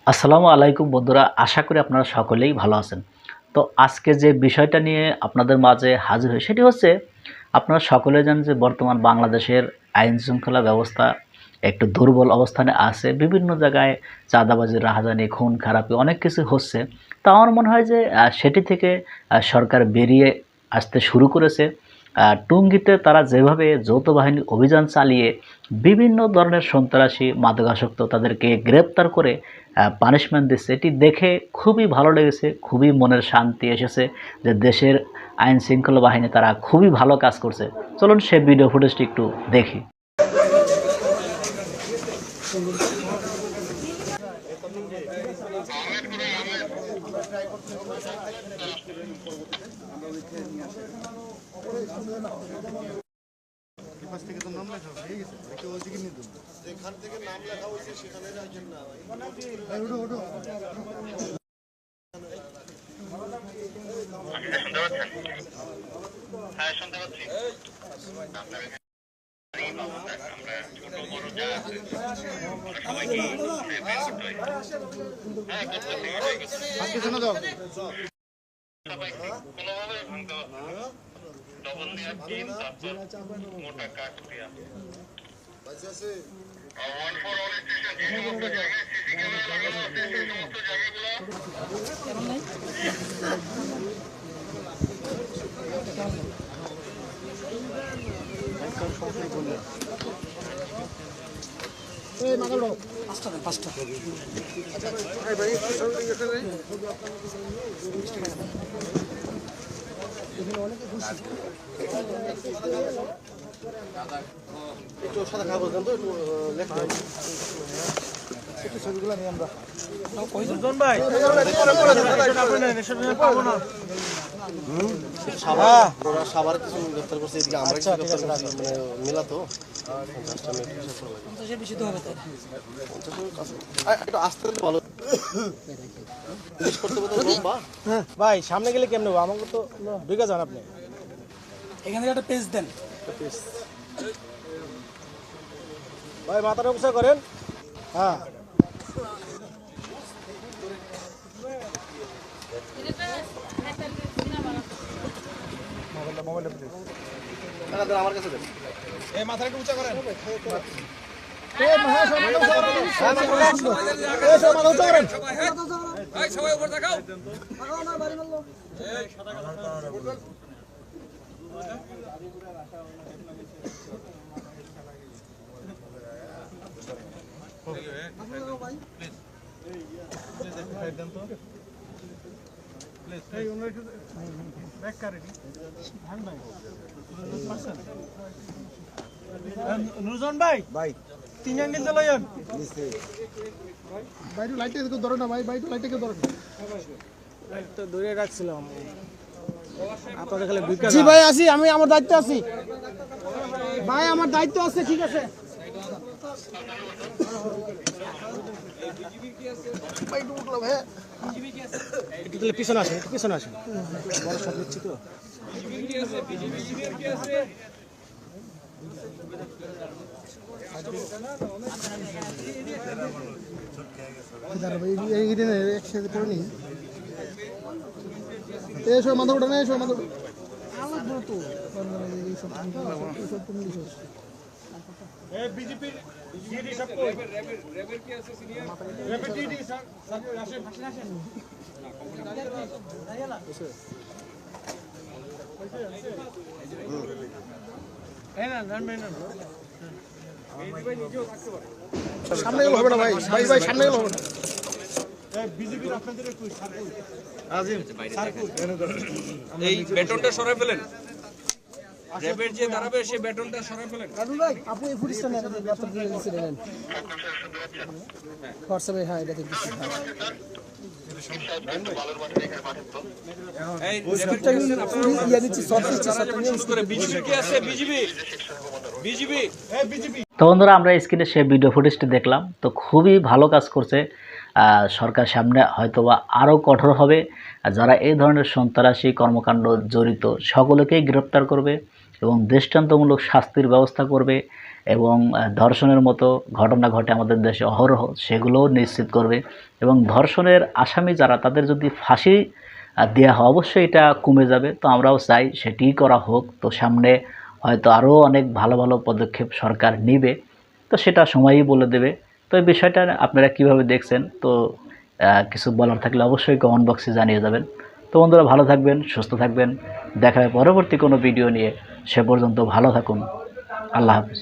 আসসালামু আলাইকুম বন্ধুরা, আশা করি আপনারা সকলেই ভালো আছেন। তো আজকে যে বিষয়টা নিয়ে আপনাদের মাঝে হাজির হই সেটি হচ্ছে, আপনারা সকলে জানেন যে বর্তমান বাংলাদেশের আইন শৃঙ্খলা ব্যবস্থা একটু দুর্বল অবস্থানে আছে। বিভিন্ন জায়গায় চাঁদাবাজি, রাহাজানি, খুন খারাপি অনেক কিছু হচ্ছে। তো আমার মনে হয় যে সেটি থেকে সরকার বেরিয়ে আসতে শুরু করেছে। টুঙ্গিতে তারা যেভাবে যৌথ বাহিনী অভিযান চালিয়ে বিভিন্ন ধরনের সন্ত্রাসী, মাদকাসক্ত তাদেরকে গ্রেপ্তার করে পানিশমেন্ট দিচ্ছে, এটি দেখে খুবই ভালো লেগেছে, খুবই মনের শান্তি এসেছে যে দেশের আইন শৃঙ্খলা বাহিনী তারা খুবই ভালো কাজ করছে। চলুন সে ভিডিও ফুটেজটি একটু দেখি। যেখান থেকে নাম লেখা হয়েছে সেখানে রাখেন না হ্যাঁ, শুনতে পাচ্ছি। মোটা কাঠ দিয়া একটু সাদা খাবো তো একটু লেখা একটু ছবিগুলো নিয়ে আমরা সাবার কিছু গ্রেফতার করছে, এদিকে আমরা মানে মেলা তো একটু আসতে ভালো ভাই। সামনে গেলে কেমন নেবো? আমাকে তো ঢুকে যান আপনি। এখান থেকে একটা পেজ দেন ভাই, মাথাটা উঁচা করেন। হ্যাঁ, আমার কাছে দেন। এই মাথাটা একটু উঁচা করেন। সবাই উপর দেখাও। নুরজন ভাই, ভাই 3 অ্যাঙ্গেল চালাইন। বাইরে লাইটে কেউ ধরে না ভাই, বাইরে লাইটে কেউ ধরে না। লাইট তো ধরে রাখছিলাম আপনাদের খালি ঢুকা। জি ভাই, আসি আমি, আমার দায়িত্ব আছি ভাই, আমার দায়িত্ব আছে। ঠিক আছে ভাই, ঢুকলাম। হ্যাঁ, একটু তাহলে পিছনে আসেন, একটু পিছনে আসেন, বড় সব নিচ্ছি তো। একসাথে পড়ে নি এসব মাথা ওঠে না, এসব মাথা তো বিজেপির সামনে গেলে হবে না ভাই, ভাই ভাই সামনে গেলে হবে না। এই বেটনটা সরাই ফেলেন, র্যাবের যে দাঁড়াবে সে বেটনটা সরাই ফেলেন। ভাই আপনি এই ফুটেজটা নেন, হোয়াটসঅ্যাপে। হ্যাঁ, এটা দেখছি। তো বন্ধুরা, আমরা স্ক্রিনে সে ভিডিও ফুটেজটি দেখলাম, তো খুবই ভালো কাজ করছে। সরকার সামনে হয়তোবা আরও কঠোর হবে। যারা এই ধরনের সন্ত্রাসী কর্মকাণ্ড জড়িত সকলকেই গ্রেপ্তার করবে এবং দৃষ্টান্তমূলক শাস্তির ব্যবস্থা করবে এবং ধর্ষণের মতো ঘটনা ঘটে আমাদের দেশে অহরহ, সেগুলোও নিশ্চিত করবে এবং ধর্ষণের আসামি যারা তাদের যদি ফাঁসি দেওয়া হয় অবশ্যই এটা কমে যাবে। তো আমরাও চাই সেটিই করা হোক। তো সামনে হয়তো আরও অনেক ভালো ভালো পদক্ষেপ সরকার নেবে, তো সেটা সময়ই বলে দেবে। তো এই বিষয়টা আপনারা কিভাবে দেখছেন, তো কিছু বলার থাকলে অবশ্যই কমেন্ট বক্সে জানিয়ে যাবেন। তো বন্ধুরা ভালো থাকবেন, সুস্থ থাকবেন, দেখা হবে পরবর্তী কোনো ভিডিও নিয়ে। সে পর্যন্ত ভালো থাকুন। আল্লাহ হাফেজ।